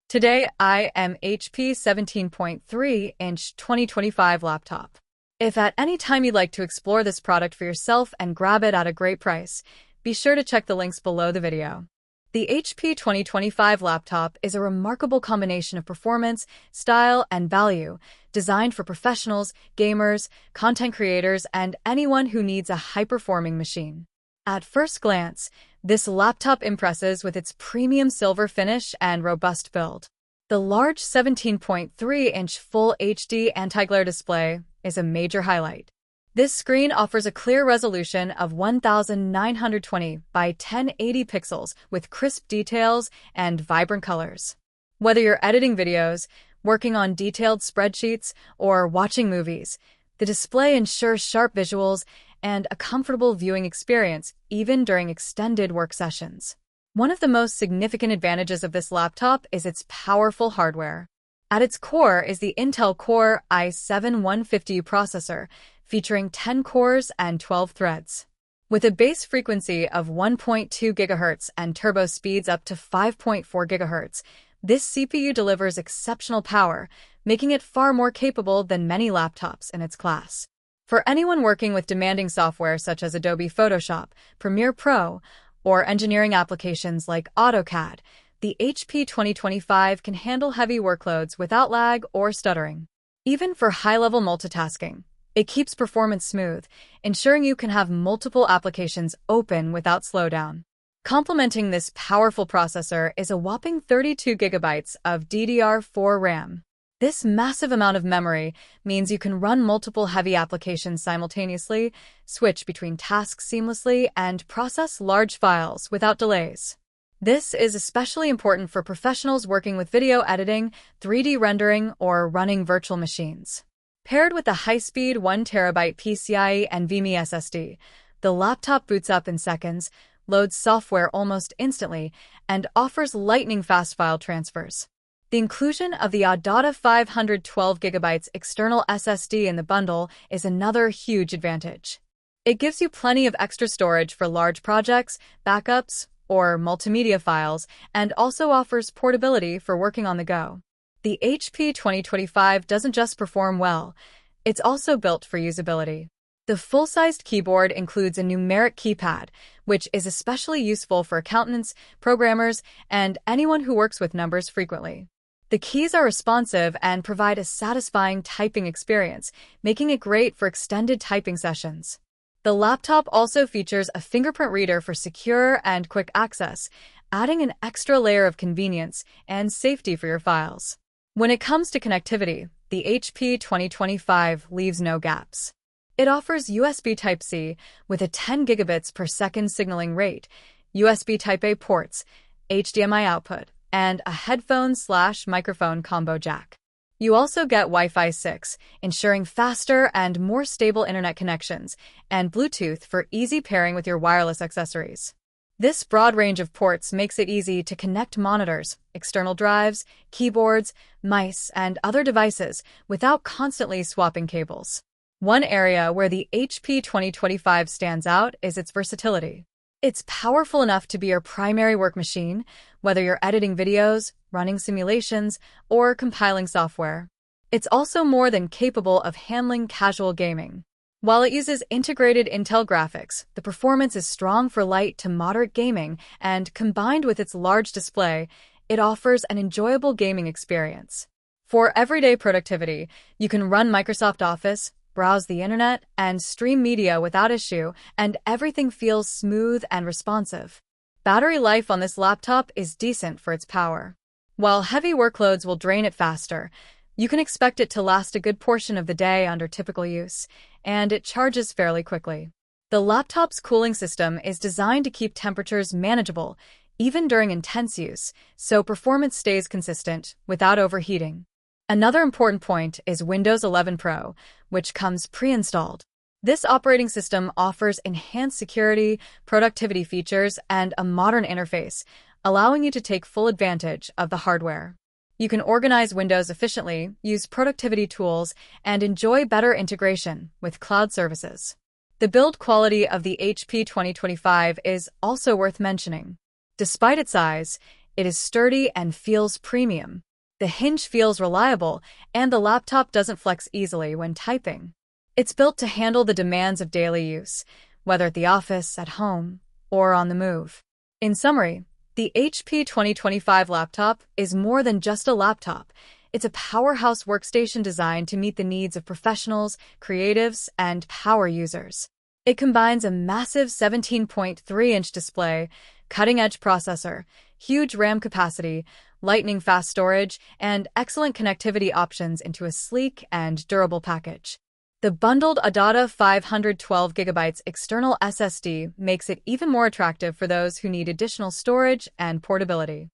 Today, I am HP 17.3-inch 2025 laptop. If at any time you'd like to explore this product for yourself and grab it at a great price, be sure to check the links below the video. The HP 2025 laptop is a remarkable combination of performance, style, and value, designed for professionals, gamers, content creators, and anyone who needs a high-performing machine. At first glance, this laptop impresses with its premium silver finish and robust build. The large 17.3-inch Full HD anti-glare display is a major highlight. This screen offers a clear resolution of 1920 by 1080 pixels with crisp details and vibrant colors. Whether you're editing videos, working on detailed spreadsheets, or watching movies, the display ensures sharp visuals and a comfortable viewing experience even during extended work sessions. One of the most significant advantages of this laptop is its powerful hardware. At its core is the Intel Core i7-150U processor, featuring 10 cores and 12 threads. With a base frequency of 1.2 GHz and turbo speeds up to 5.4 GHz, this CPU delivers exceptional power, making it far more capable than many laptops in its class. For anyone working with demanding software such as Adobe Photoshop, Premiere Pro, or engineering applications like AutoCAD, the HP 2025 can handle heavy workloads without lag or stuttering. Even for high-level multitasking, it keeps performance smooth, ensuring you can have multiple applications open without slowdown. Complementing this powerful processor is a whopping 32 GB of DDR4 RAM. This massive amount of memory means you can run multiple heavy applications simultaneously, switch between tasks seamlessly, and process large files without delays. This is especially important for professionals working with video editing, 3D rendering, or running virtual machines. Paired with a high-speed 1TB PCIe NVMe SSD, the laptop boots up in seconds, loads software almost instantly, and offers lightning-fast file transfers. The inclusion of the ADATA 512GB external SSD in the bundle is another huge advantage. It gives you plenty of extra storage for large projects, backups, or multimedia files, and also offers portability for working on the go. The HP 2025 doesn't just perform well, it's also built for usability. The full-sized keyboard includes a numeric keypad, which is especially useful for accountants, programmers, and anyone who works with numbers frequently. The keys are responsive and provide a satisfying typing experience, making it great for extended typing sessions. The laptop also features a fingerprint reader for secure and quick access, adding an extra layer of convenience and safety for your files. When it comes to connectivity, the HP 2025 leaves no gaps. It offers USB Type-C with a 10 gigabits per second signaling rate, USB Type-A ports, HDMI output, and a headphone/microphone combo jack. You also get Wi-Fi 6, ensuring faster and more stable internet connections, and Bluetooth for easy pairing with your wireless accessories. This broad range of ports makes it easy to connect monitors, external drives, keyboards, mice, and other devices without constantly swapping cables. One area where the HP 2025 stands out is its versatility. It's powerful enough to be your primary work machine, whether you're editing videos, running simulations, or compiling software. It's also more than capable of handling casual gaming. While it uses integrated Intel graphics, the performance is strong for light to moderate gaming, and combined with its large display, it offers an enjoyable gaming experience. For everyday productivity, you can run Microsoft Office, browse the internet, and stream media without issue, and everything feels smooth and responsive. Battery life on this laptop is decent for its power. While heavy workloads will drain it faster, you can expect it to last a good portion of the day under typical use, and it charges fairly quickly. The laptop's cooling system is designed to keep temperatures manageable, even during intense use, so performance stays consistent without overheating. Another important point is Windows 11 Pro, which comes pre-installed. This operating system offers enhanced security, productivity features, and a modern interface, allowing you to take full advantage of the hardware. You can organize Windows efficiently, use productivity tools, and enjoy better integration with cloud services. The build quality of the HP 2025 is also worth mentioning. Despite its size, It is sturdy and feels premium. The hinge feels reliable, and the laptop doesn't flex easily when typing. It's built to handle the demands of daily use, whether at the office, at home, or on the move. In summary, the HP 2025 laptop is more than just a laptop. It's a powerhouse workstation designed to meet the needs of professionals, creatives, and power users. It combines a massive 17.3-inch display, cutting-edge processor, huge RAM capacity, lightning-fast storage, and excellent connectivity options into a sleek and durable package. The bundled ADATA 512GB external SSD makes it even more attractive for those who need additional storage and portability.